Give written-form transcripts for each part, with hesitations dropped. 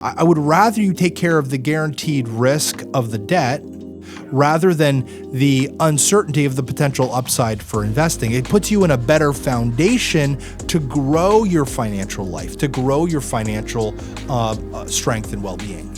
I would rather you take care of the guaranteed risk of the debt rather than the uncertainty of the potential upside for investing. It puts you in a better foundation to grow your financial life, to grow your financial strength and well-being.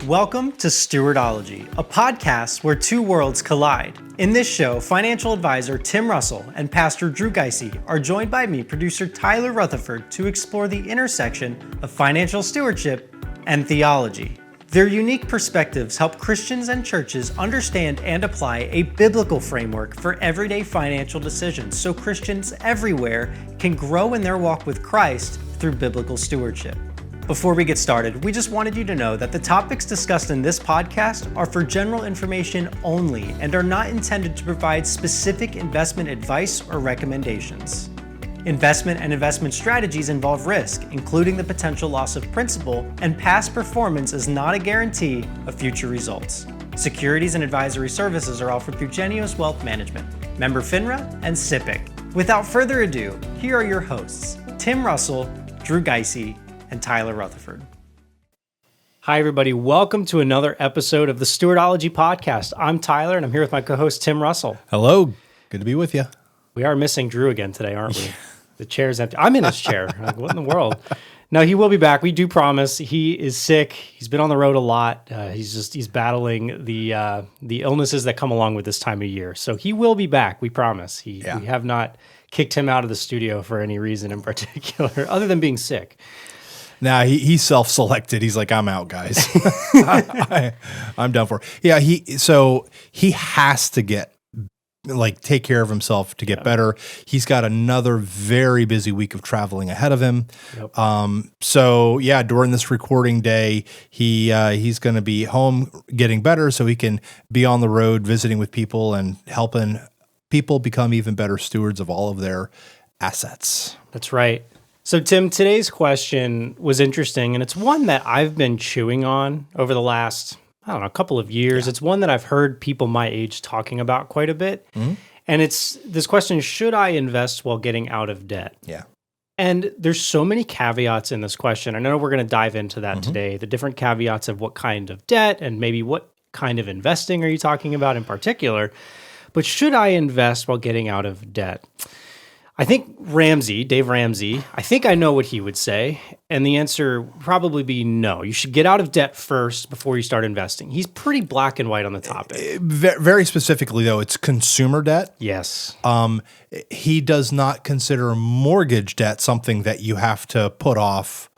Welcome to Stewardology, a podcast where two worlds collide. In this show, financial advisor Tim Russell and Pastor Drew Gysi are joined by me, producer Tyler Rutherford, to explore the intersection of financial stewardship and theology. Their unique perspectives help Christians and churches understand and apply a biblical framework for everyday financial decisions so Christians everywhere can grow in their walk with Christ through biblical stewardship. Before we get started, we just wanted you to know that the topics discussed in this podcast are for general information only and are not intended to provide specific investment advice or recommendations. Investment and investment strategies involve risk, including the potential loss of principal, and past performance is not a guarantee of future results. Securities and advisory services are offered through Genius Wealth Management, member FINRA, and SIPC. Without further ado, here are your hosts, Tim Russell, Drew Gysi, and Tyler Rutherford. Hi, everybody. Welcome to another episode of the Stewardology Podcast. I'm Tyler, and I'm here with my co-host, Tim Russell. Hello. Good to be with you. We are missing Drew again today, aren't we? The chair's empty. I'm in his chair. Like, what in the world? No, he will be back. We do promise. He is sick. He's been on the road a lot. He's battling the illnesses that come along with this time of year. So he will be back. We promise. We have not kicked him out of the studio for any reason in particular, other than being sick. Nah, he's self-selected. He's like, I'm out, guys. I'm done for. Yeah, he has to take care of himself to get better. He's got another very busy week of traveling ahead of him. Yep. During this recording day, he's going to be home getting better so he can be on the road visiting with people and helping people become even better stewards of all of their assets. That's right. So, Tim, today's question was interesting, and it's one that I've been chewing on over the last, couple of years. Yeah. It's one that I've heard people my age talking about quite a bit. Mm-hmm. And it's this question, should I invest while getting out of debt? Yeah. And there's so many caveats in this question. I know we're going to dive into that today, the different caveats of what kind of debt and maybe what kind of investing are you talking about in particular. But should I invest while getting out of debt? I think Dave Ramsey, I think I know what he would say, and the answer would probably be no. You should get out of debt first before you start investing. He's pretty black and white on the topic. Very specifically, though, it's consumer debt. Yes. He does not consider mortgage debt something that you have to put off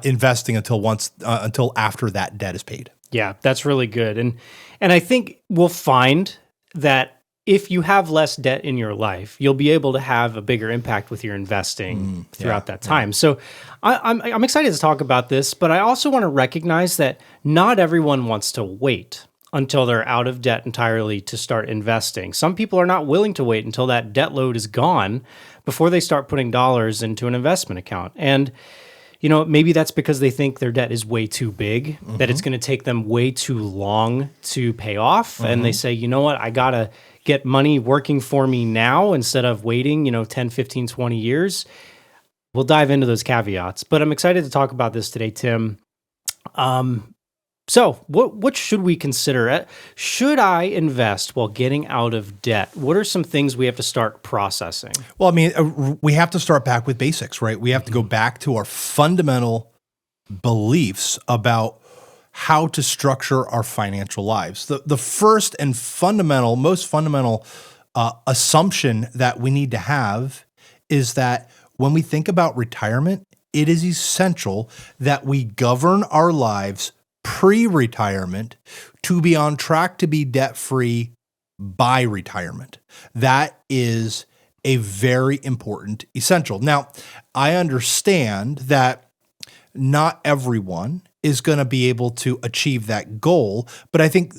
investing until after that debt is paid. Yeah, that's really good. And I think we'll find that if you have less debt in your life, you'll be able to have a bigger impact with your investing throughout that time. Yeah. So I'm excited to talk about this, but I also want to recognize that not everyone wants to wait until they're out of debt entirely to start investing. Some people are not willing to wait until that debt load is gone before they start putting dollars into an investment account. And maybe that's because they think their debt is way too big, that it's going to take them way too long to pay off. And they say, you know what, I got to get money working for me now instead of waiting, 10, 15, 20 years. We'll dive into those caveats, but I'm excited to talk about this today, Tim. So what should we consider? Should I invest while getting out of debt? What are some things we have to start processing? Well, we have to start back with basics, right? We have to go back to our fundamental beliefs about how to structure our financial lives. The first and most fundamental assumption that we need to have is that when we think about retirement, it is essential that we govern our lives pre-retirement to be on track to be debt-free by retirement. That is a very important essential. Now, I understand that not everyone is going to be able to achieve that goal, but I think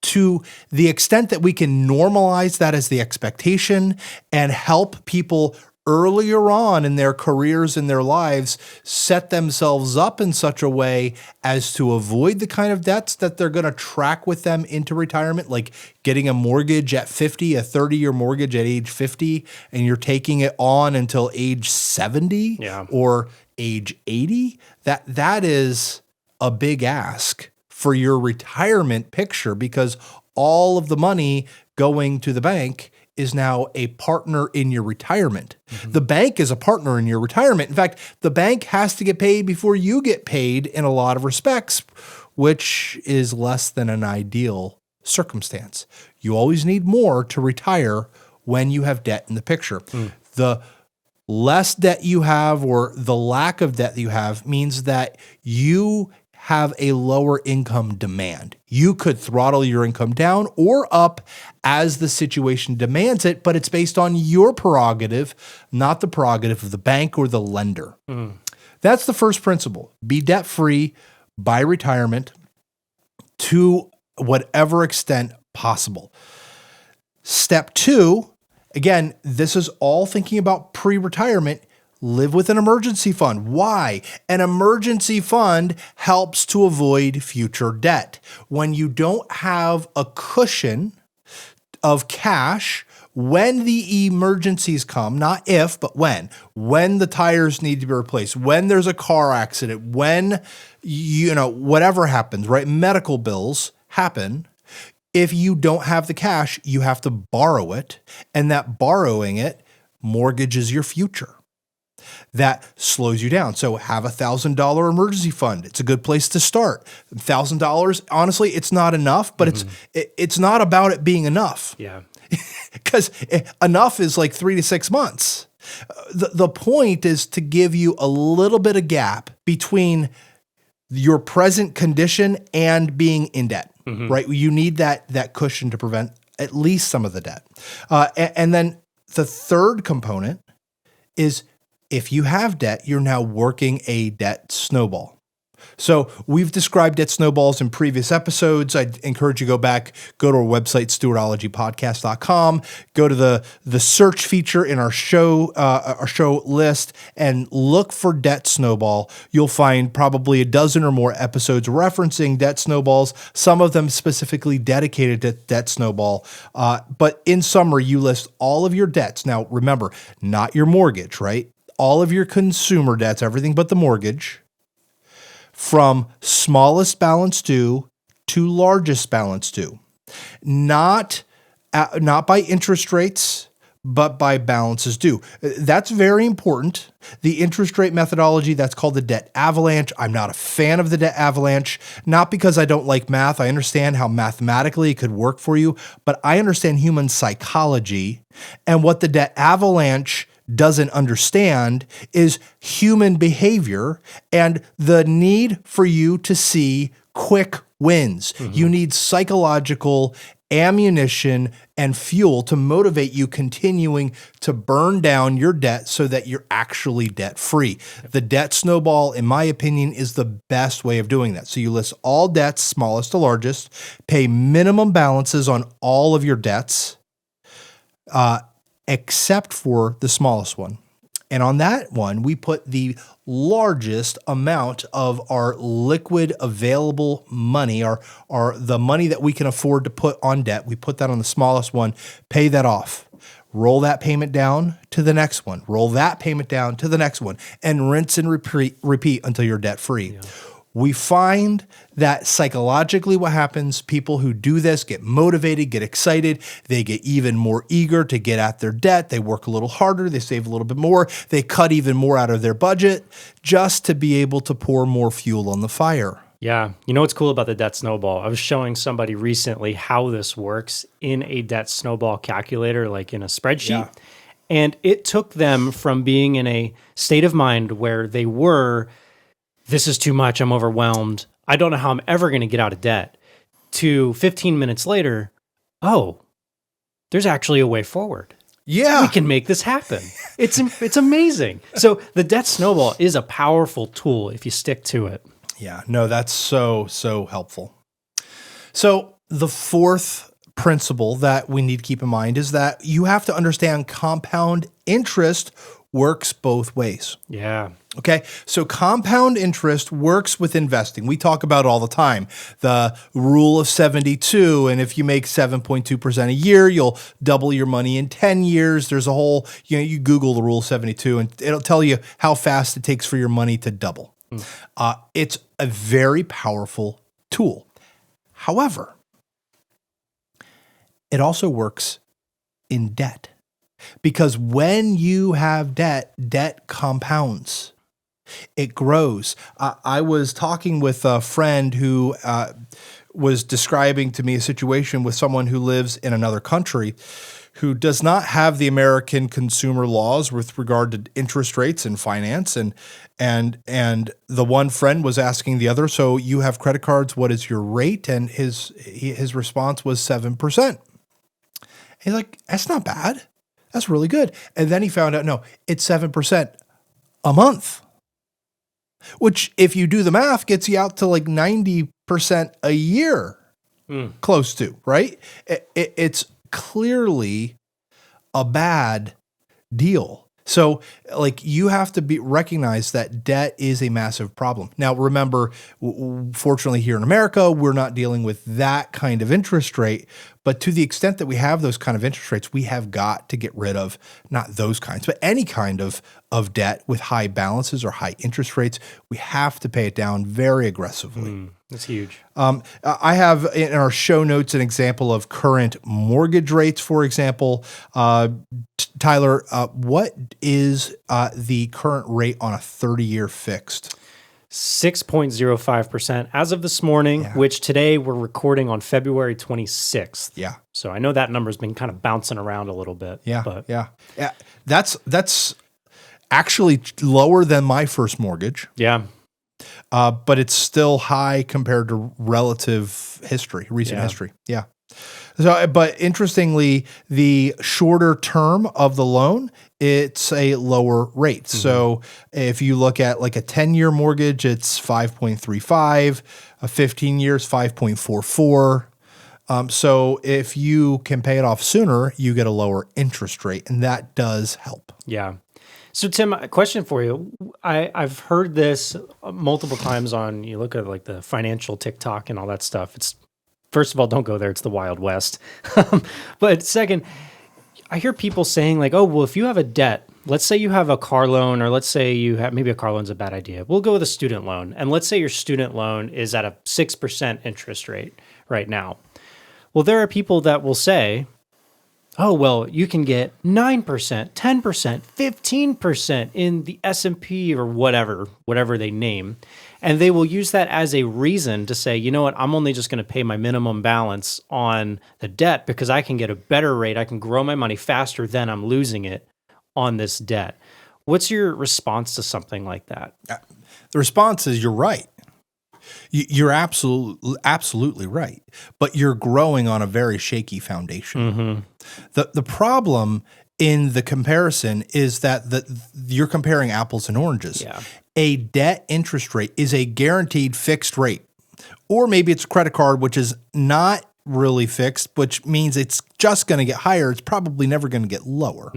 to the extent that we can normalize that as the expectation and help people earlier on in their careers and their lives set themselves up in such a way as to avoid the kind of debts that they're going to track with them into retirement, like getting a mortgage at 50, a 30-year mortgage at age 50, and you're taking it on until age 70 or age 80, that is a big ask for your retirement picture, because all of the money going to the bank is now a partner in your retirement. Mm-hmm. The bank is a partner in your retirement. In fact, the bank has to get paid before you get paid in a lot of respects, which is less than an ideal circumstance. You always need more to retire when you have debt in the picture. The less debt you have, or the lack of debt that you have, means that you have a lower income demand. You could throttle your income down or up as the situation demands it, but it's based on your prerogative, not the prerogative of the bank or the lender. That's the first principle. Be debt-free by retirement to whatever extent possible. Step 2, again, this is all thinking about pre-retirement. Live with an emergency fund. Why? An emergency fund helps to avoid future debt. When you don't have a cushion of cash, when the emergencies come, not if, but when the tires need to be replaced, when there's a car accident, when, whatever happens, right? Medical bills happen. If you don't have the cash, you have to borrow it, and that borrowing it mortgages your future. That slows you down. So have $1,000 emergency fund. It's a good place to start. $1,000, honestly, it's not enough, but it's not about it being enough. Yeah. Because enough is like 3 to 6 months. The point is to give you a little bit of gap between your present condition and being in debt, right? You need that cushion to prevent at least some of the debt. And then the third component is, if you have debt, you're now working a debt snowball. So we've described debt snowballs in previous episodes. I'd encourage you to go to our website, stewardologypodcast.com, go to the search feature in our show list and look for debt snowball. You'll find probably a dozen or more episodes referencing debt snowballs, some of them specifically dedicated to debt snowball. But in summary, you list all of your debts. Now, remember, not your mortgage, right? All of your consumer debts, everything but the mortgage, from smallest balance due to largest balance due. Not by interest rates, but by balances due. That's very important. The interest rate methodology, that's called the debt avalanche. I'm not a fan of the debt avalanche, not because I don't like math. I understand how mathematically it could work for you, but I understand human psychology, and what the debt avalanche doesn't understand is human behavior and the need for you to see quick wins. You need psychological ammunition and fuel to motivate you continuing to burn down your debt so that you're actually debt-free. The debt snowball, in my opinion, is the best way of doing that. So you list all debts, smallest to largest, pay minimum balances on all of your debts, except for the smallest one. And on that one, we put the largest amount of our liquid available money, the money that we can afford to put on debt. We put that on the smallest one, pay that off. Roll that payment down to the next one. Roll that payment down to the next one, and rinse and repeat until you're debt-free. Yeah. We find that psychologically what happens, people who do this get motivated, get excited, they get even more eager to get at their debt, they work a little harder, they save a little bit more, they cut even more out of their budget just to be able to pour more fuel on the fire. Yeah. You know what's cool about the debt snowball? I was showing somebody recently how this works in a debt snowball calculator, like in a spreadsheet. Yeah. And it took them from being in a state of mind where they were, this is too much, I'm overwhelmed, I don't know how I'm ever going to get out of debt, to 15 minutes later, oh, there's actually a way forward. Yeah. We can make this happen. It's amazing. So the debt snowball is a powerful tool if you stick to it. Yeah, no, that's so helpful. So the fourth principle that we need to keep in mind is that you have to understand compound interest works both ways. Yeah. Okay, so compound interest works with investing. We talk about it all the time, the rule of 72, and if you make 7.2% a year, you'll double your money in 10 years. There's a whole, you Google the rule of 72, and it'll tell you how fast it takes for your money to double. It's a very powerful tool. However, it also works in debt, because when you have debt, debt compounds. It grows. I was talking with a friend who was describing to me a situation with someone who lives in another country who does not have the American consumer laws with regard to interest rates and finance. And the one friend was asking the other, so you have credit cards, what is your rate? And his response was 7%. He's like, that's not bad. That's really good. And then he found out, no, it's 7% a month. Which, if you do the math, gets you out to like 90% a year, close to, right? It's clearly a bad deal. So, like, you have to recognize that debt is a massive problem. Now, remember, fortunately here in America, we're not dealing with that kind of interest rate. But to the extent that we have those kind of interest rates, we have got to get rid of not those kinds, but any kind of debt with high balances or high interest rates. We have to pay it down very aggressively. That's huge. I have in our show notes an example of current mortgage rates, for example. Tyler, what is the current rate on a 30-year fixed? 6.05% as of this morning, which today we're recording on February 26th. Yeah. So I know that number's been kind of bouncing around a little bit. Yeah. That's actually lower than my first mortgage. Yeah. But it's still high compared to relative history, recent history. Yeah. So, but interestingly, the shorter term of the loan, it's a lower rate. So if you look at like a 10-year mortgage, it's 5.35, a 15 years, 5.44. So if you can pay it off sooner, you get a lower interest rate, and that does help. Yeah. So Tim, a question for you. I've heard this multiple times on, you look at like the financial TikTok and all that stuff. It's, first of all, don't go there. It's the Wild West. But second, I hear people saying like, oh, well, if you have a debt, let's say you have a car loan, or let's say you have, maybe a car loan's a bad idea. We'll go with a student loan. And let's say your student loan is at a 6% interest rate right now. Well, there are people that will say, oh, well, you can get 9%, 10%, 15% in the S&P or whatever they name. And they will use that as a reason to say, you know what, I'm only just going to pay my minimum balance on the debt because I can get a better rate. I can grow my money faster than I'm losing it on this debt. What's your response to something like that? The response is you're right. You're absolutely right, but you're growing on a very shaky foundation. The problem in the comparison is that you're comparing apples and oranges. Yeah. A debt interest rate is a guaranteed fixed rate, or maybe it's a credit card, which is not really fixed, which means it's just going to get higher. It's probably never going to get lower.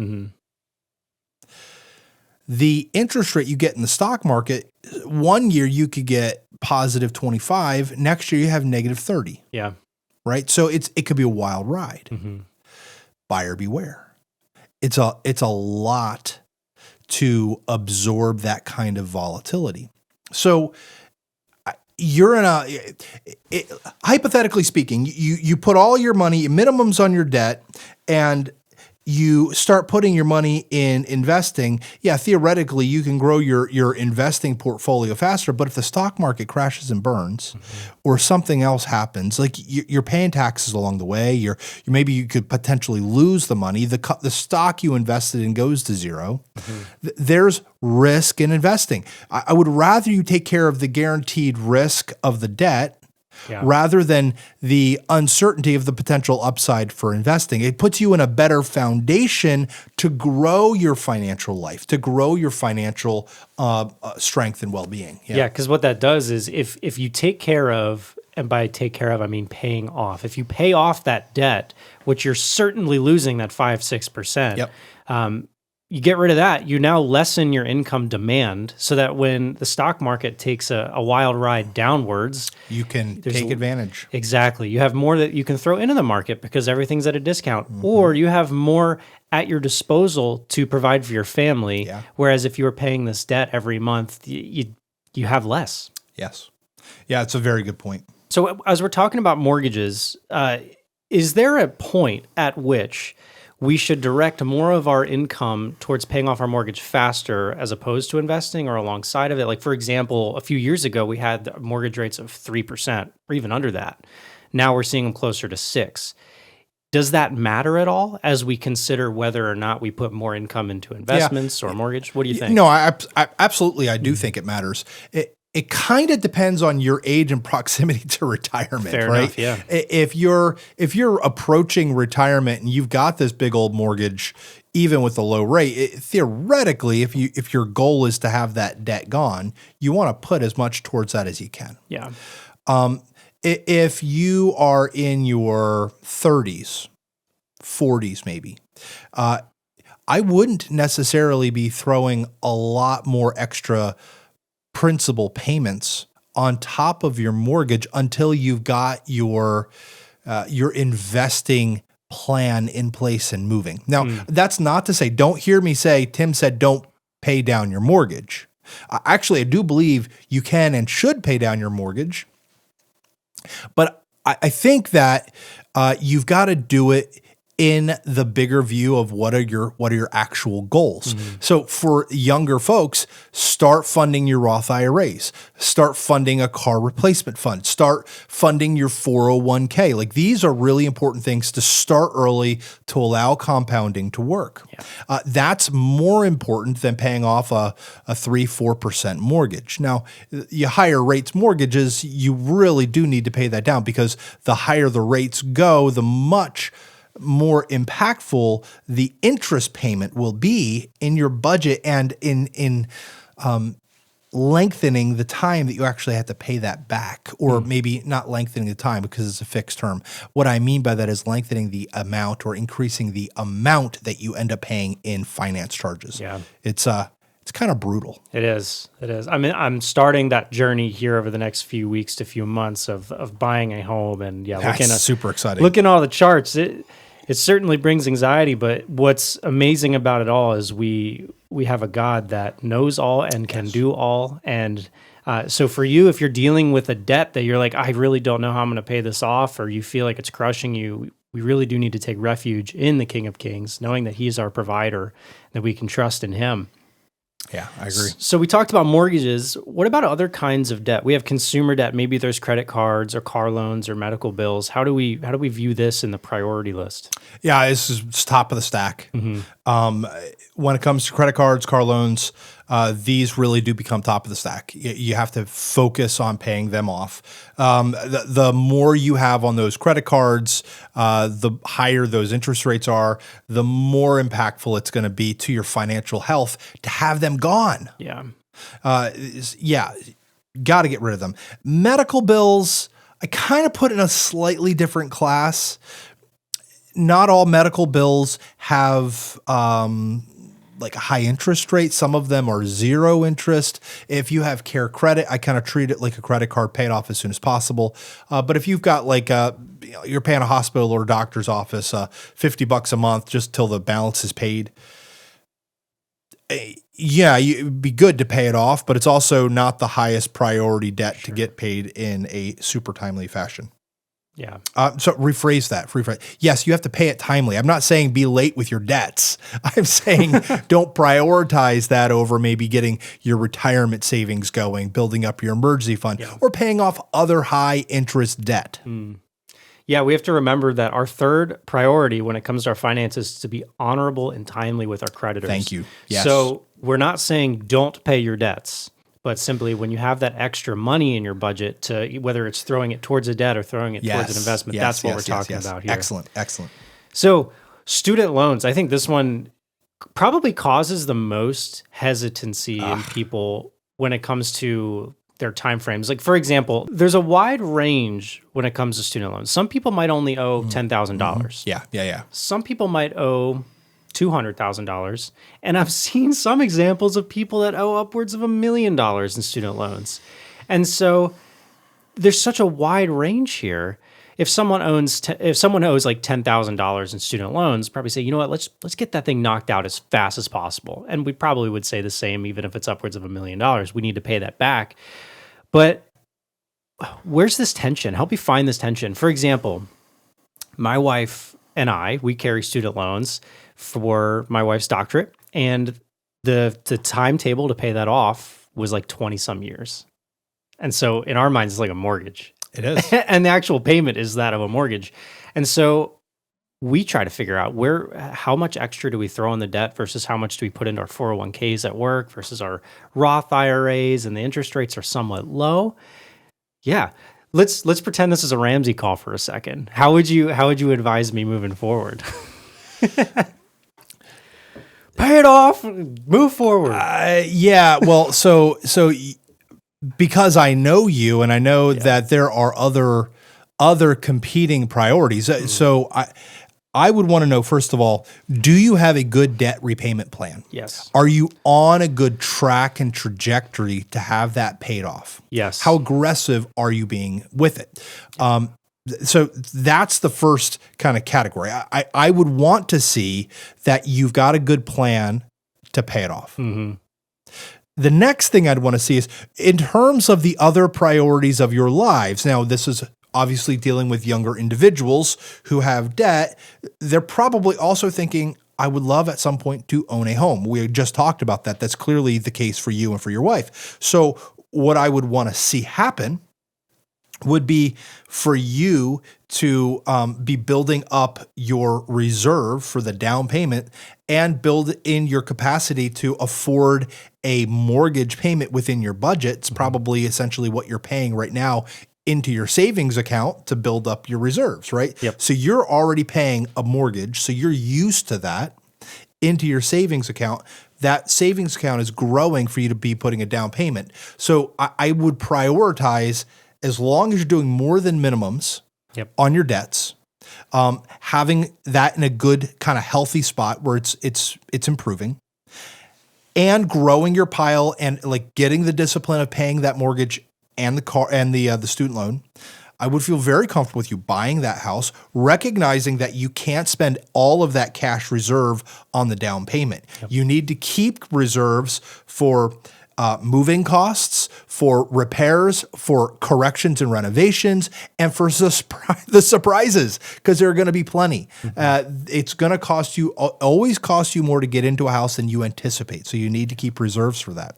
The interest rate you get in the stock market, one year you could get positive 25, next year you have negative 30. Yeah. Right? So it could be a wild ride. Buyer beware. It's a lot to absorb that kind of volatility. So you're in hypothetically speaking, you put all your money, minimums on your debt, and you start putting your money in investing. Yeah, theoretically, you can grow your investing portfolio faster. But if the stock market crashes and burns, or something else happens, like you're paying taxes along the way, maybe you could potentially lose the money. The stock you invested in goes to zero. There's risk in investing. I would rather you take care of the guaranteed risk of the debt rather than the uncertainty of the potential upside for investing. It puts you in a better foundation to grow your financial life, to grow your financial strength and well-being. Yeah, because what that does is if you take care of, and by take care of, I mean paying off. If you pay off that debt, which you're certainly losing that 5-6%, you get rid of that, you now lessen your income demand so that when the stock market takes a wild ride downwards, you can take advantage. Exactly. You have more that you can throw into the market because everything's at a discount, or you have more at your disposal to provide for your family. Yeah. Whereas if you were paying this debt every month, you have less. Yes. Yeah, it's a very good point. So as we're talking about mortgages, is there a point at which we should direct more of our income towards paying off our mortgage faster as opposed to investing or alongside of it? Like, for example, a few years ago, we had mortgage rates of 3% or even under that. Now we're seeing them closer to 6%. Does that matter at all as we consider whether or not we put more income into investments or mortgage? What do you think? No, I absolutely, I do think it matters. It kind of depends on your age and proximity to retirement, Fair right? enough, yeah. If you're approaching retirement and you've got this big old mortgage, even with a low rate, theoretically, if your goal is to have that debt gone, you want to put as much towards that as you can. Yeah. If you are in your 30s, 40s maybe, I wouldn't necessarily be throwing a lot more extra principal payments on top of your mortgage until you've got your investing plan in place and moving. Now, that's not to say, don't hear me say, Tim said, don't pay down your mortgage. Actually, I do believe you can and should pay down your mortgage, but I think that you've got to do it in the bigger view of what are your actual goals. So for younger folks, start funding your Roth IRAs, start funding a car replacement fund, start funding your 401k. Like, these are really important things to start early to allow compounding to work. Yeah. That's more important than paying off a 3-4% mortgage. Now, you higher rates mortgages, you really do need to pay that down, because the higher the rates go, the much more impactful the interest payment will be in your budget and in lengthening the time that you actually have to pay that back, or maybe not lengthening the time because it's a fixed term. What I mean by that is lengthening the amount or increasing the amount that you end up paying in finance charges. Yeah. It's kind of brutal. It is. I mean, I'm starting that journey here over the next few weeks to few months of buying a home, and that's super exciting. Looking at all the charts, it certainly brings anxiety, but what's amazing about it all is we have a God that knows all and can do all. And so for you, if you're dealing with a debt that you're like, I really don't know how I'm going to pay this off, or you feel like it's crushing you, we really do need to take refuge in the King of Kings, knowing that He's our provider, that we can trust in Him. Yeah, I agree. So we talked about mortgages. What about other kinds of debt? We have consumer debt. Maybe there's credit cards or car loans or medical bills. How do we view this in the priority list? Yeah, it's top of the stack. When it comes to credit cards, car loans, these really do become top of the stack. You have to focus on paying them off. The more you have on those credit cards, the higher those interest rates are, the more impactful it's going to be to your financial health to have them gone. Yeah. Got to get rid of them. Medical bills, I kind of put in a slightly different class. Not all medical bills have like a high interest rate. Some of them are zero interest. If you have Care Credit, I kind of treat it like a credit card, paid off as soon as possible. But if you've got like you're paying a hospital or a doctor's office $50 a month just till the balance is paid, it'd be good to pay it off, but it's also not the highest priority debt to get paid in a super timely fashion. Yeah. So rephrase that. Yes, you have to pay it timely. I'm not saying be late with your debts. I'm saying don't prioritize that over maybe getting your retirement savings going, building up your emergency fund, or paying off other high interest debt. Yeah, we have to remember that our third priority when it comes to our finances is to be honorable and timely with our creditors. Thank you. Yes. So we're not saying don't pay your debts, but simply when you have that extra money in your budget, to whether it's throwing it towards a debt or throwing it towards an investment, that's what we're talking about here. Excellent. So student loans, I think this one probably causes the most hesitancy in people when it comes to their timeframes. Like, for example, there's a wide range when it comes to student loans. Some people might only owe $10,000. Yeah. Some people might owe $200,000. And I've seen some examples of people that owe upwards of $1 million in student loans. And so there's such a wide range here. If someone owes like $10,000 in student loans, probably say, you know what, let's get that thing knocked out as fast as possible. And we probably would say the same, even if it's upwards of $1 million. We need to pay that back. But where's this tension? Help me find this tension. For example, my wife and I, we carry student loans for my wife's doctorate, and the timetable to pay that off was like 20 some years. And so in our minds, it's like a mortgage. It is. And the actual payment is that of a mortgage. And so we try to figure out how much extra do we throw on the debt versus how much do we put into our 401ks at work versus our Roth IRAs, and the interest rates are somewhat low. Yeah. Let's pretend this is a Ramsey call for a second. How would you advise me moving forward? Pay it off, move forward. Yeah. Well, so because I know you and I know that there are other competing priorities. So I would want to know, first of all, do you have a good debt repayment plan? Yes. Are you on a good track and trajectory to have that paid off? Yes. How aggressive are you being with it? So that's the first kind of category. I would want to see that you've got a good plan to pay it off. Mm-hmm. The next thing I'd want to see is in terms of the other priorities of your lives. Now, this is obviously dealing with younger individuals who have debt. They're probably also thinking, I would love at some point to own a home. We just talked about that. That's clearly the case for you and for your wife. So what I would want to see happen would be for you to be building up your reserve for the down payment and build in your capacity to afford a mortgage payment within your budget. It's probably essentially what you're paying right now into your savings account to build up your reserves, right? Yep. So you're already paying a mortgage, so you're used to that into your savings account. That savings account is growing for you to be putting a down payment. So I would prioritize, as long as you're doing more than minimums on your debts, having that in a good kind of healthy spot where it's improving, and growing your pile and like getting the discipline of paying that mortgage and the car and the student loan. I would feel very comfortable with you buying that house, recognizing that you can't spend all of that cash reserve on the down payment. Yep. You need to keep reserves for moving costs, for repairs, for corrections and renovations, and for the surprises, because there are going to be plenty. Mm-hmm. It's going to always cost you more to get into a house than you anticipate. So you need to keep reserves for that.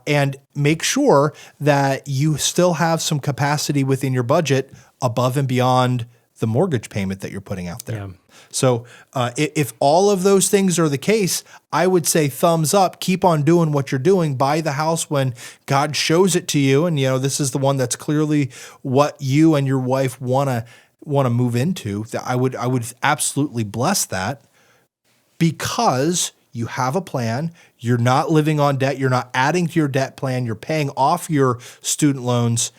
And make sure that you still have some capacity within your budget above and beyond the mortgage payment that you're putting out there. Yeah. So if all of those things are the case, I would say thumbs up, keep on doing what you're doing, buy the house when God shows it to you. And, this is the one that's clearly what you and your wife want to move into. I would absolutely bless that, because you have a plan. You're not living on debt. You're not adding to your debt plan. You're paying off your student loans,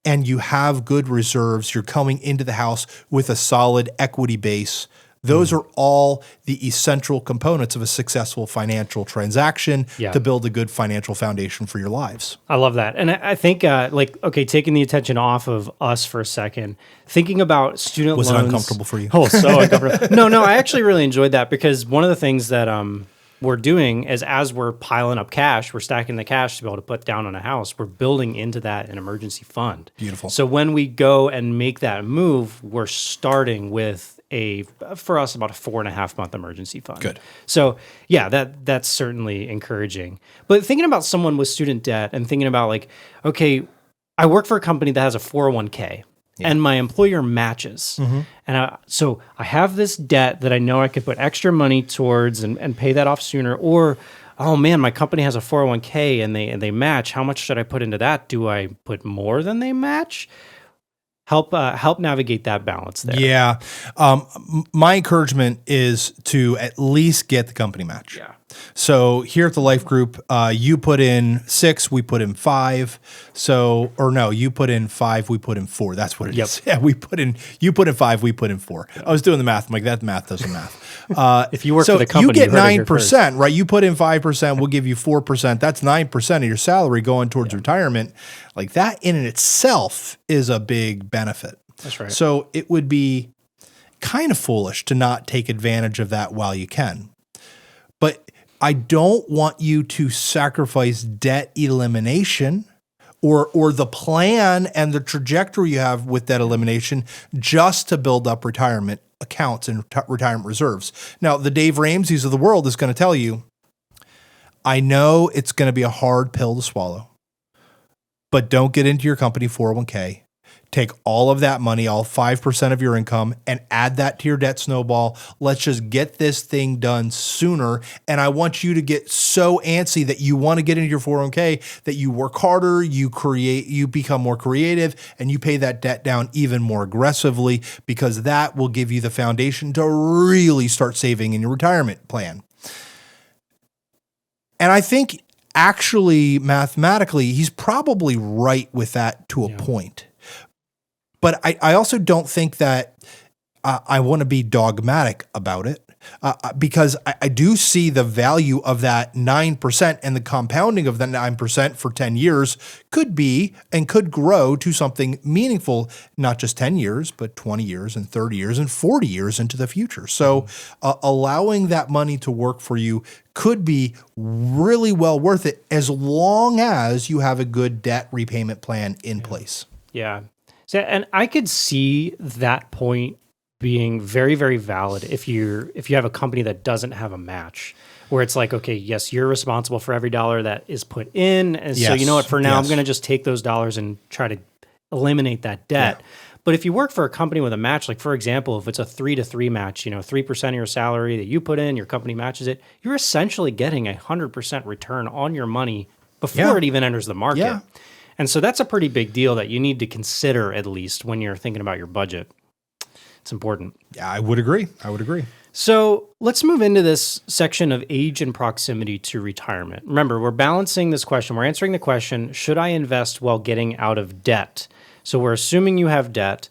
and you have good reserves. You're coming into the house with a solid equity base. Those are all the essential components of a successful financial transaction to build a good financial foundation for your lives. I love that. And I think, taking the attention off of us for a second, thinking about student loans. Was it uncomfortable for you? Oh, so uncomfortable. No, I actually really enjoyed that, because one of the things that we're doing is, as we're piling up cash, we're stacking the cash to be able to put down on a house, we're building into that an emergency fund. Beautiful. So when we go and make that move, we're starting with for us, about a 4.5 month emergency fund. Good. So that's certainly encouraging. But thinking about someone with student debt and thinking about I work for a company that has a 401k. And my employer matches. Mm-hmm. And so I have this debt that I know I could put extra money towards and pay that off sooner. Or, oh man, my company has a 401k and they match. How much should I put into that? Do I put more than they match? Help navigate that balance there. Yeah. My encouragement is to at least get the company match. Yeah. So here at the Life Group, you put in 6, we put in 5. So, or no, you put in 5, we put in 4. That's what it is. Yeah, you put in 5, we put in 4. I was doing the math. I'm like, that math doesn't math. If you work for the company, you get 9%, right? You put in 5%, we'll give you 4%. That's 9% of your salary going towards retirement. Like that in and itself is a big benefit. That's right. So it would be kind of foolish to not take advantage of that while you can. But I don't want you to sacrifice debt elimination or the plan and the trajectory you have with debt elimination just to build up retirement accounts and retirement reserves. Now, the Dave Ramseys of the world is going to tell you, I know it's going to be a hard pill to swallow, but don't get into your company 401k. Take all of that money, all 5% of your income, and add that to your debt snowball. Let's just get this thing done sooner. And I want you to get so antsy that you want to get into your 401k that you work harder, you become more creative, and you pay that debt down even more aggressively, because that will give you the foundation to really start saving in your retirement plan. And I think actually, mathematically, he's probably right with that to a point. But I also don't think that I want to be dogmatic about it because I do see the value of that 9%, and the compounding of that 9% for 10 years could be and could grow to something meaningful, not just 10 years, but 20 years and 30 years and 40 years into the future. So allowing that money to work for you could be really well worth it as long as you have a good debt repayment plan in place. Yeah. So, and I could see that point being very, very valid if you have a company that doesn't have a match, where it's like, okay, yes, you're responsible for every dollar that is put in, and so you know what? For now, I'm going to just take those dollars and try to eliminate that debt. Yeah. But if you work for a company with a match, like for example, if it's a 3-to-3 match, 3% of your salary that you put in, your company matches it, you're essentially getting 100% return on your money before it even enters the market. Yeah. And so that's a pretty big deal that you need to consider, at least when you're thinking about your budget. It's important. Yeah, I would agree. So let's move into this section of age and proximity to retirement. Remember, we're balancing this question. We're answering the question, should I invest while getting out of debt? So we're assuming you have debt.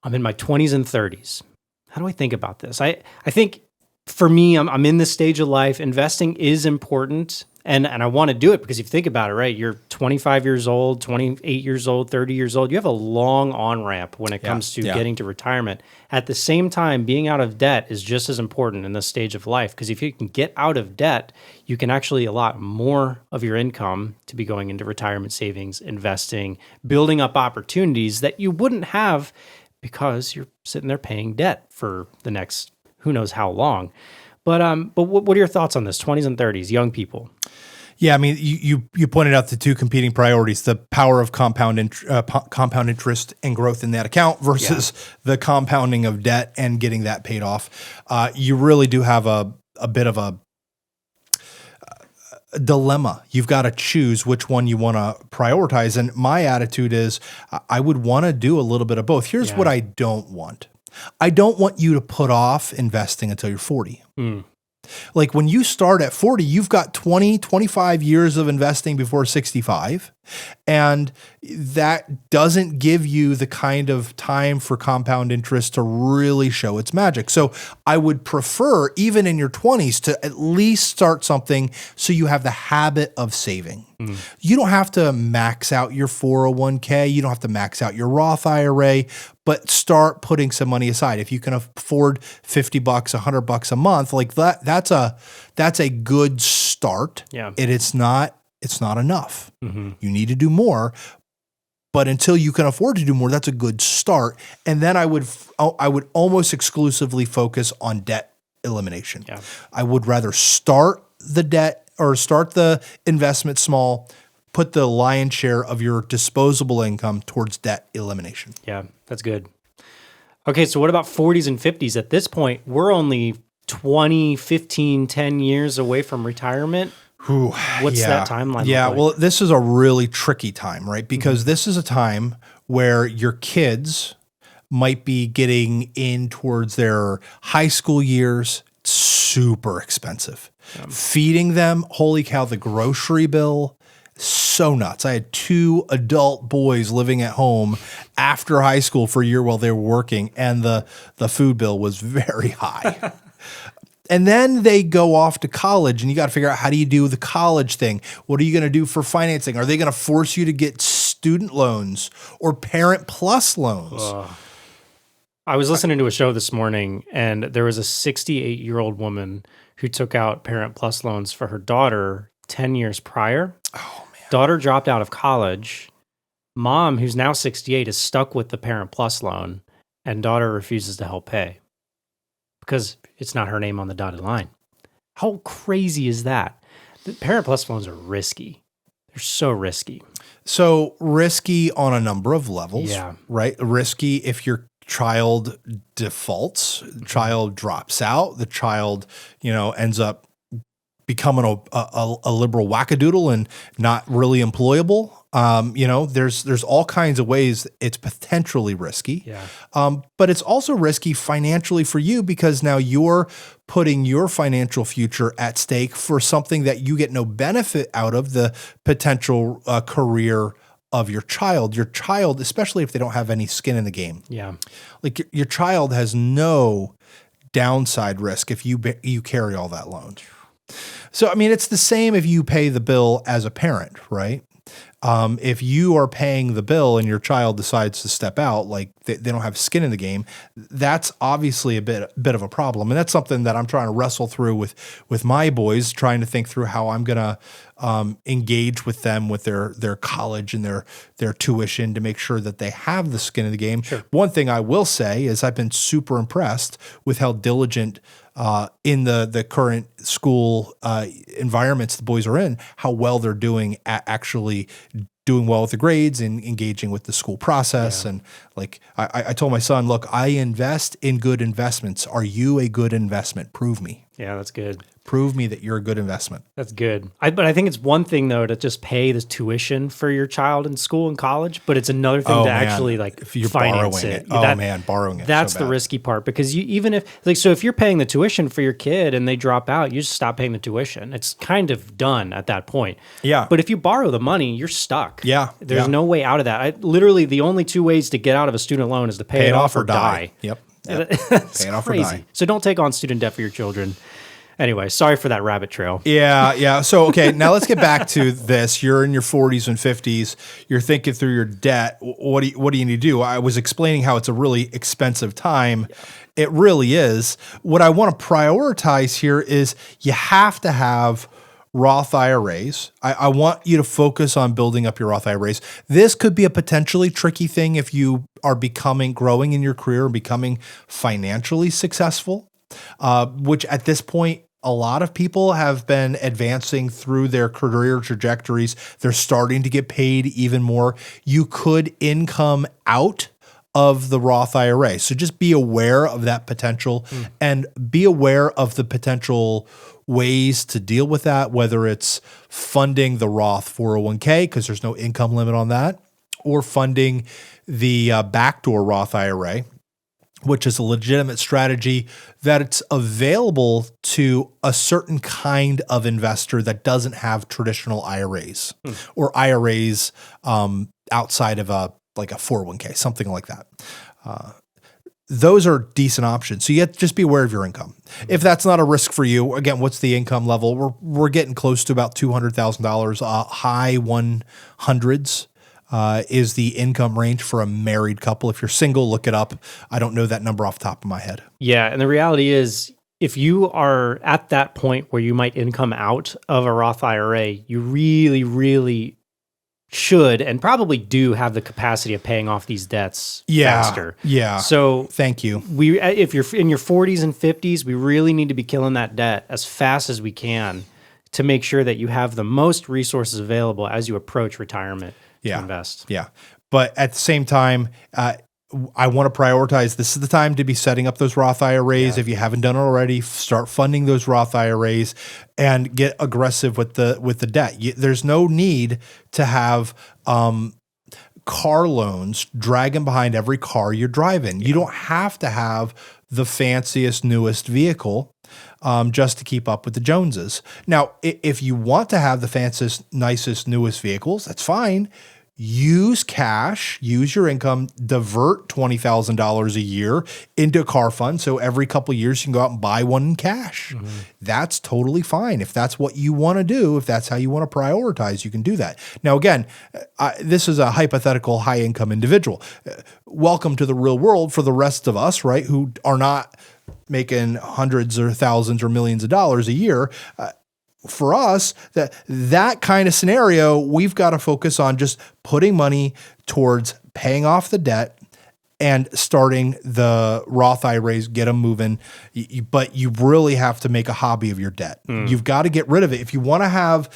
I'm in my 20s and 30s. How do I think about this? I think for me, I'm in this stage of life. Investing is important. And I want to do it because if you think about it, right, you're 25 years old, 28 years old, 30 years old. You have a long on-ramp when it comes to getting to retirement. At the same time, being out of debt is just as important in this stage of life, because if you can get out of debt, you can actually allot more of your income to be going into retirement savings, investing, building up opportunities that you wouldn't have because you're sitting there paying debt for the next who knows how long. But what are your thoughts on this, 20s and 30s, young people? Yeah, I mean, you pointed out the two competing priorities: the power of compound interest and growth in that account versus the compounding of debt and getting that paid off. You really do have a bit of a dilemma. You've got to choose which one you want to prioritize. And my attitude is I would want to do a little bit of both. Here's what I don't want. I don't want you to put off investing until you're 40. Like when you start at 40, you've got 20, 25 years of investing before 65. And that doesn't give you the kind of time for compound interest to really show its magic. So I would prefer, even in your 20s, to at least start something so you have the habit of saving. You don't have to max out your 401k. You don't have to max out your Roth IRA, but start putting some money aside. If you can afford $50, $100 a month, like that's a good start. Yeah. And it's not enough. You need to do more, but until you can afford to do more, that's a good start. And then I would almost exclusively focus on debt elimination. Yeah. I would rather start the debt or start the investment small, put the lion's share of your disposable income towards debt elimination. Yeah, that's good. Okay, so what about 40s and 50s? At this point, we're only 20, 15, 10 years away from retirement. What's that timeline look like? Well, this is a really tricky time, right? Because this is a time where your kids might be getting in towards their high school years. It's super expensive. Feeding them, holy cow, the grocery bill, so nuts. I had 2 adult boys living at home after high school for a year while they were working, and the food bill was very high. And then they go off to college, and you got to figure out, how do you do the college thing? What are you going to do for financing? Are they going to force you to get student loans or Parent Plus loans? I was listening to a show this morning, and there was a 68-year-old woman who took out Parent Plus loans for her daughter 10 years prior. Oh, man. Daughter dropped out of college. Mom, who's now 68, is stuck with the Parent Plus loan, and daughter refuses to help pay because it's not her name on the dotted line. How crazy is that? The Parent Plus loans are risky. They're so risky. So risky on a number of levels, Yeah. right? Risky if your child defaults, child drops out, the child, ends up becoming a liberal wackadoodle and not really employable. There's all kinds of ways it's potentially risky. Yeah. But it's also risky financially for you, because now you're putting your financial future at stake for something that you get no benefit out of, the potential career of your child. Your child, especially if they don't have any skin in the game. Yeah. Like your child has no downside risk if you carry all that loan. So, I mean, it's the same if you pay the bill as a parent, right? If you are paying the bill and your child decides to step out, like they don't have skin in the game, that's obviously a bit of a problem. And that's something that I'm trying to wrestle through with my boys, trying to think through how I'm going to engage with them with their college and their tuition to make sure that they have the skin in the game. Sure. One thing I will say is I've been super impressed with how diligent in the current school environments the boys are in, how well they're doing at actually doing well with the grades and engaging with the school process. Yeah. And like I told my son, look, I invest in good investments. Are you a good investment? Prove me. Yeah, that's good. Prove me that you're a good investment. That's good. But I think it's one thing, though, to just pay the tuition for your child in school and college, but it's another thing to actually if you're finance borrowing it. Borrowing it. That's so the bad. risky part, because so if you're paying the tuition for your kid and they drop out, you just stop paying the tuition. It's kind of done at that point. Yeah. But if you borrow the money, you're stuck. Yeah. There's no way out of that. Literally, the only 2 ways to get out of a student loan is to pay it off or die. Yep. It's pay it off crazy. or die. So don't take on student debt for your children. Anyway, sorry for that rabbit trail. Yeah. So, okay, now let's get back to this. You're in your 40s and 50s. You're thinking through your debt. What do you need to do? I was explaining how it's a really expensive time. Yeah. It really is. What I want to prioritize here is you have to have Roth IRAs. I want you to focus on building up your Roth IRAs. This could be a potentially tricky thing if you are growing in your career and becoming financially successful, which at this point, a lot of people have been advancing through their career trajectories. They're starting to get paid even more. You could income out of the Roth IRA. So just be aware of that potential and be aware of the potential ways to deal with that, whether it's funding the Roth 401k, because there's no income limit on that, or funding the backdoor Roth IRA, which is a legitimate strategy that it's available to a certain kind of investor that doesn't have traditional IRAs or IRAs outside of a 401k, something like that. Those are decent options. So you have to just be aware of your income. If that's not a risk for you, again, what's the income level? We're getting close to about $200,000, high 100s. Is the income range for a married couple. If you're single, look it up. I don't know that number off the top of my head. Yeah, and the reality is, if you are at that point where you might income out of a Roth IRA, you really, really should and probably do have the capacity of paying off these debts faster. Yeah. So thank you. If you're in your 40s and 50s, we really need to be killing that debt as fast as we can to make sure that you have the most resources available as you approach retirement. To invest. Yeah. But at the same time, I want to prioritize, this is the time to be setting up those Roth IRAs. If you haven't done it already, start funding those Roth IRAs and get aggressive with the debt. There's no need to have car loans dragging behind every car you're driving. You don't have to have the fanciest, newest vehicle. just to keep up with the Joneses. Now, if you want to have the fanciest, nicest, newest vehicles, that's fine. Use cash, use your income, divert $20,000 a year into a car fund. So every couple of years you can go out and buy one in cash. That's totally fine. If that's what you want to do, if that's how you want to prioritize, you can do that. Now, again, this is a hypothetical high income individual. Welcome to the real world for the rest of us, right? Who are not making hundreds or thousands or millions of dollars a year. For us, that kind of scenario, we've got to focus on just putting money towards paying off the debt and starting the Roth IRAs, get them moving. But you really have to make a hobby of your debt. You've got to get rid of it. If you want to have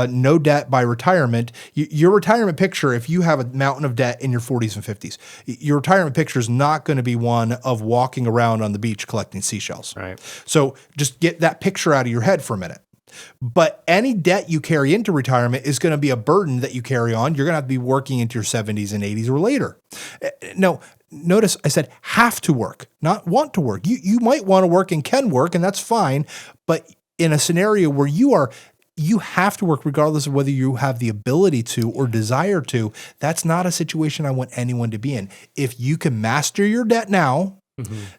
no debt by retirement, your retirement picture, if you have a mountain of debt in your 40s and 50s, your retirement picture is not going to be one of walking around on the beach collecting seashells. Right. So just get that picture out of your head for a minute. But any debt you carry into retirement is going to be a burden that you carry on. You're going to have to be working into your 70s and 80s or later. No, notice I said have to work, not want to work. You might want to work and can work, and that's fine. But in a scenario where you have to work regardless of whether you have the ability to or desire to, that's not a situation I want anyone to be in. If you can master your debt now,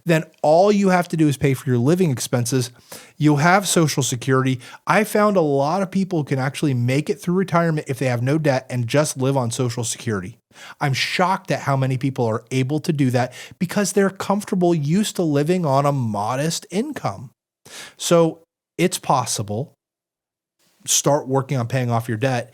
then all you have to do is pay for your living expenses. You'll have Social Security. I found a lot of people can actually make it through retirement if they have no debt and just live on Social Security. I'm shocked at how many people are able to do that because they're comfortable, used to living on a modest income. So it's possible. Start working on paying off your debt.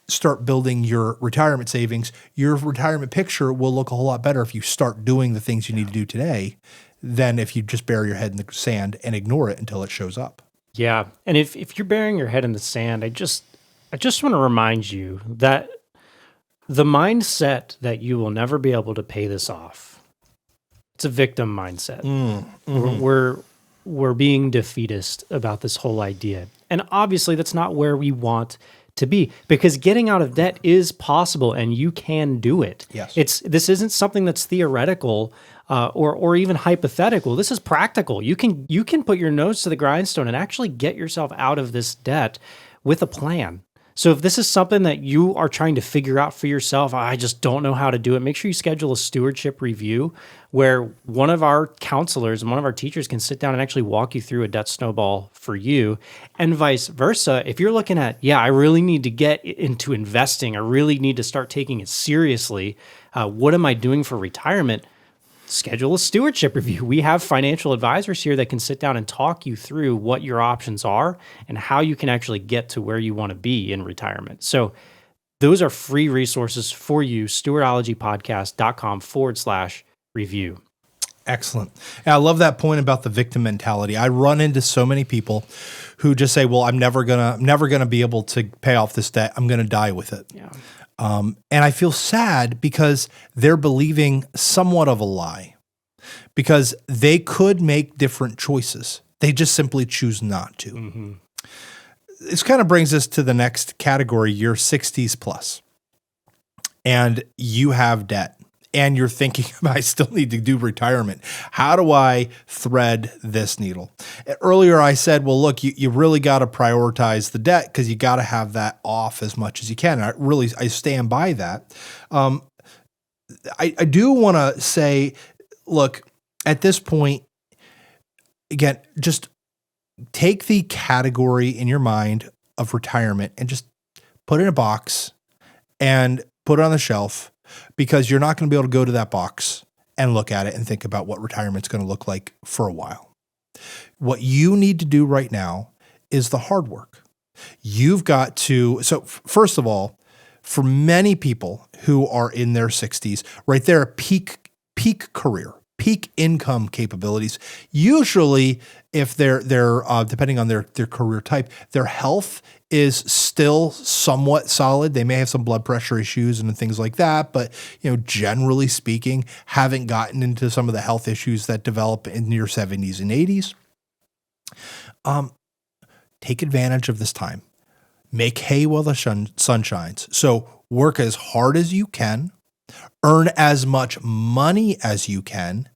Start building your retirement savings. Your retirement picture will look a whole lot better if you start doing the things you need to do today than if you just bury your head in the sand and ignore it until it shows up. Yeah. And if you're burying your head in the sand, I just want to remind you that the mindset that you will never be able to pay this off, it's a victim mindset. We're being defeatist about this whole idea. And obviously that's not where we want to be, because getting out of debt is possible and you can do it. Yes. This isn't something that's theoretical or even hypothetical. This is practical. You can put your nose to the grindstone and actually get yourself out of this debt with a plan. So if this is something that you are trying to figure out for yourself, I just don't know how to do it, make sure you schedule a stewardship review where one of our counselors and one of our teachers can sit down and actually walk you through a debt snowball for you, and vice versa. If you're looking at, I really need to get into investing, I really need to start taking it seriously, what am I doing for retirement? Schedule a stewardship review. We have financial advisors here that can sit down and talk you through what your options are and how you can actually get to where you want to be in retirement. So those are free resources for you, stewardologypodcast.com/review. Excellent. And I love that point about the victim mentality. I run into so many people who just say, well, I'm never gonna be able to pay off this debt. I'm going to die with it. Yeah. And I feel sad because they're believing somewhat of a lie, because they could make different choices. They just simply choose not to. This kind of brings us to the next category. You're 60s plus and you have debt and you're thinking, I still need to do retirement. How do I thread this needle? Earlier I said, well, look, you really got to prioritize the debt because you got to have that off as much as you can. And I stand by that. I do want to say, look, at this point, again, just take the category in your mind of retirement and just put it in a box and put it on the shelf, because you're not going to be able to go to that box and look at it and think about what retirement's going to look like for a while. What you need to do right now is the hard work. You've got to, so first of all, for many people who are in their 60s, right there, peak career, peak income capabilities. Usually, if they're depending on their career type, their health is still somewhat solid. They may have some blood pressure issues and things like that, but generally speaking, haven't gotten into some of the health issues that develop in your 70s and 80s. Take advantage of this time. Make hay while the sun shines. So work as hard as you can, earn as much money as you can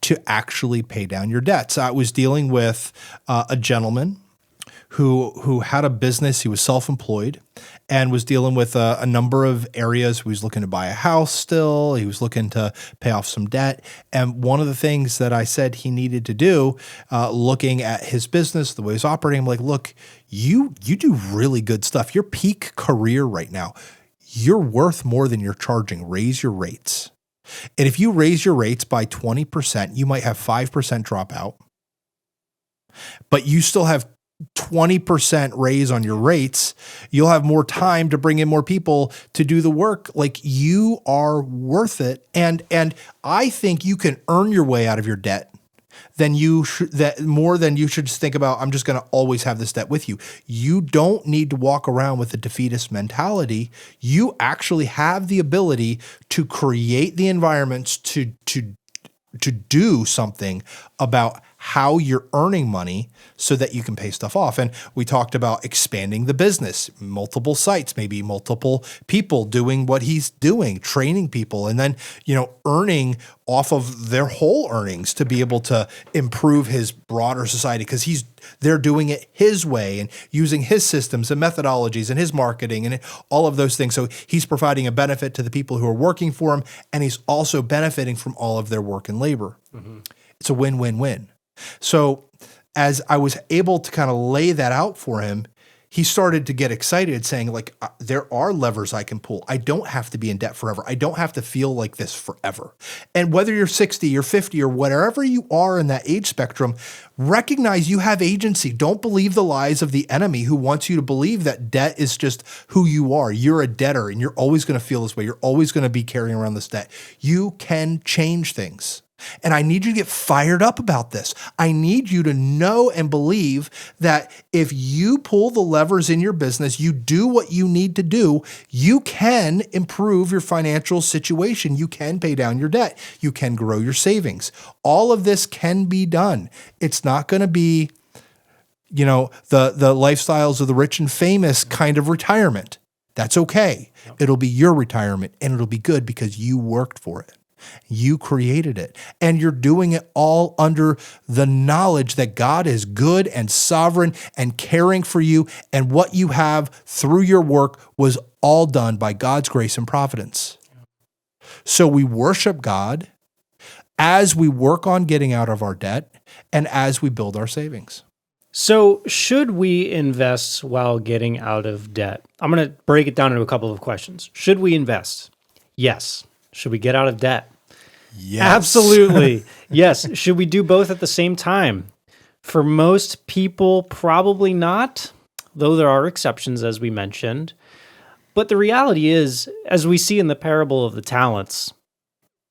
to actually pay down your debts. I was dealing with a gentleman who had a business. He was self-employed and was dealing with a number of areas. He was looking to buy a house still. He was looking to pay off some debt. And one of the things that I said he needed to do, looking at his business, the way he's operating, I'm like, look, you do really good stuff. Your peak career right now, you're worth more than you're charging. Raise your rates. And if you raise your rates by 20%, you might have 5% dropout, but you still have 20% raise on your rates. You'll have more time to bring in more people to do the work. Like, you are worth it. And I think you can earn your way out of your debt more than you should just think about, I'm just going to always have this debt with you. You don't need to walk around with a defeatist mentality. You actually have the ability to create the environments to do something about how you're earning money so that you can pay stuff off. And we talked about expanding the business, multiple sites, maybe multiple people doing what he's doing, training people, and then, earning off of their whole earnings to be able to improve his broader society, because they're doing it his way and using his systems and methodologies and his marketing and all of those things. So he's providing a benefit to the people who are working for him, and he's also benefiting from all of their work and labor. Mm-hmm. It's a win-win-win. So as I was able to kind of lay that out for him, he started to get excited, saying, like, there are levers I can pull. I don't have to be in debt forever. I don't have to feel like this forever. And whether you're 60 or 50 or whatever you are in that age spectrum, recognize you have agency. Don't believe the lies of the enemy who wants you to believe that debt is just who you are. You're a debtor and you're always going to feel this way. You're always going to be carrying around this debt. You can change things. And I need you to get fired up about this. I need you to know and believe that if you pull the levers in your business, you do what you need to do, you can improve your financial situation. You can pay down your debt. You can grow your savings. All of this can be done. It's not going to be, the lifestyles of the rich and famous kind of retirement. That's okay. It'll be your retirement, and it'll be good because you worked for it. You created it, and you're doing it all under the knowledge that God is good and sovereign and caring for you, and what you have through your work was all done by God's grace and providence. So we worship God as we work on getting out of our debt and as we build our savings. So should we invest while getting out of debt? I'm going to break it down into a couple of questions. Should we invest? Yes. Should we get out of debt? Yes. Absolutely. Yes. Should we do both at the same time? For most people, probably not, though there are exceptions, as we mentioned. But the reality is, as we see in the parable of the talents,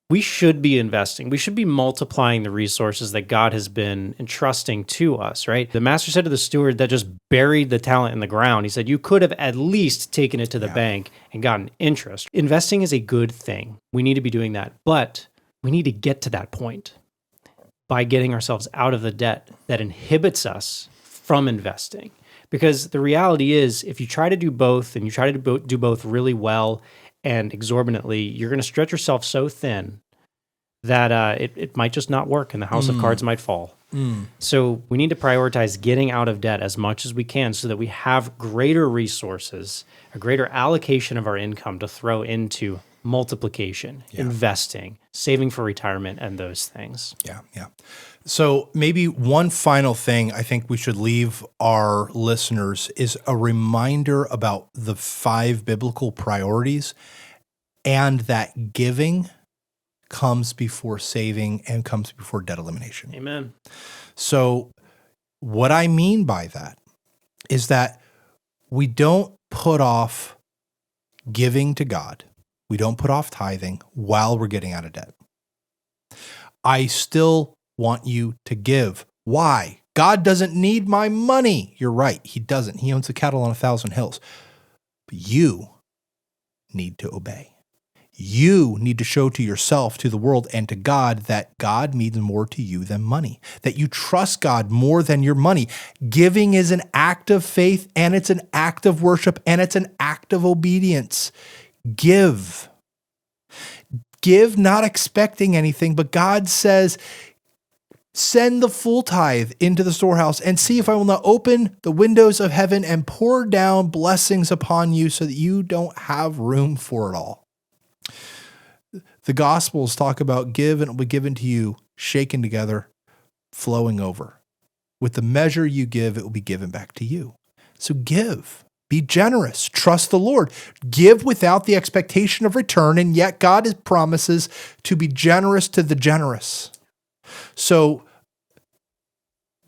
we should be investing. We should be multiplying the resources that God has been entrusting to us, right? The master said to the steward that just buried the talent in the ground, he said, you could have at least taken it to the bank and gotten interest. Investing is a good thing. We need to be doing that. But we need to get to that point by getting ourselves out of the debt that inhibits us from investing. Because the reality is, if you try to do both and you try to do both really well and exorbitantly, you're going to stretch yourself so thin that it might just not work and the house of cards might fall. So we need to prioritize getting out of debt as much as we can so that we have greater resources, a greater allocation of our income to throw into multiplication, investing, saving for retirement, and those things. Yeah. So maybe one final thing I think we should leave our listeners is a reminder about the 5 biblical priorities, and that giving comes before saving and comes before debt elimination. Amen. So what I mean by that is that we don't put off giving to God. We don't put off tithing while we're getting out of debt. I still want you to give. Why? God doesn't need my money. You're right. He doesn't. He owns the cattle on 1,000 hills. But you need to obey. You need to show to yourself, to the world, and to God that God means more to you than money, that you trust God more than your money. Giving is an act of faith, and it's an act of worship, and it's an act of obedience. Give. Give not expecting anything, but God says, Send the full tithe into the storehouse and see if I will not open the windows of heaven and pour down blessings upon you so that you don't have room for it all. The Gospels talk about give and it will be given to you, shaken together, flowing over. With the measure you give, it will be given back to you. So give. Be generous. Trust the Lord. Give without the expectation of return, and yet God promises to be generous to the generous. So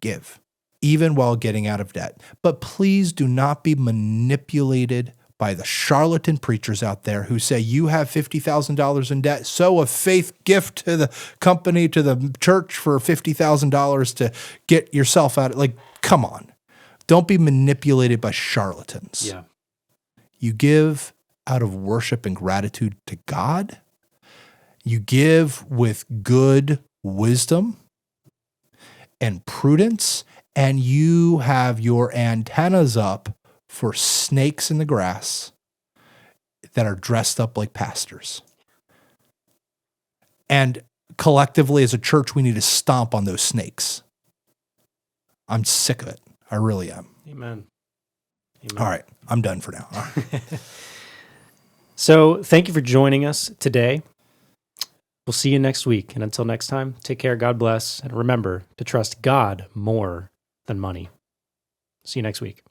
give, even while getting out of debt. But please do not be manipulated by the charlatan preachers out there who say you have $50,000 in debt, sow a faith gift to the company, to the church for $50,000 to get yourself out. Like, come on. Don't be manipulated by charlatans. Yeah. You give out of worship and gratitude to God. You give with good wisdom and prudence, and you have your antennas up for snakes in the grass that are dressed up like pastors. And collectively as a church, we need to stomp on those snakes. I'm sick of it. I really am. Amen. All right. I'm done for now. All right. So thank you for joining us today. We'll see you next week. And until next time, take care. God bless. And remember to trust God more than money. See you next week.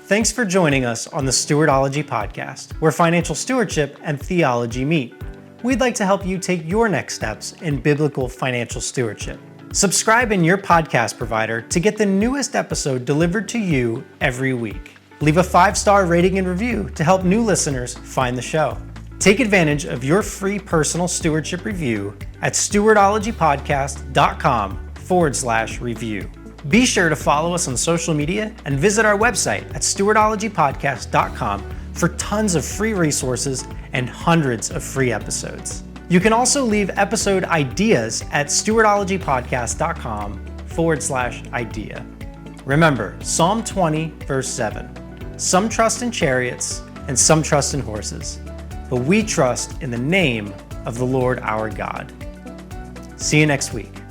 Thanks for joining us on the Stewardology Podcast, where financial stewardship and theology meet. We'd like to help you take your next steps in biblical financial stewardship. Subscribe in your podcast provider to get the newest episode delivered to you every week. Leave a 5-star rating and review to help new listeners find the show. Take advantage of your free personal stewardship review at stewardologypodcast.com/review. Be sure to follow us on social media and visit our website at stewardologypodcast.com for tons of free resources and hundreds of free episodes. You can also leave episode ideas at stewardologypodcast.com/idea. Remember, Psalm 20, verse 7, some trust in chariots and some trust in horses, but we trust in the name of the Lord our God. See you next week.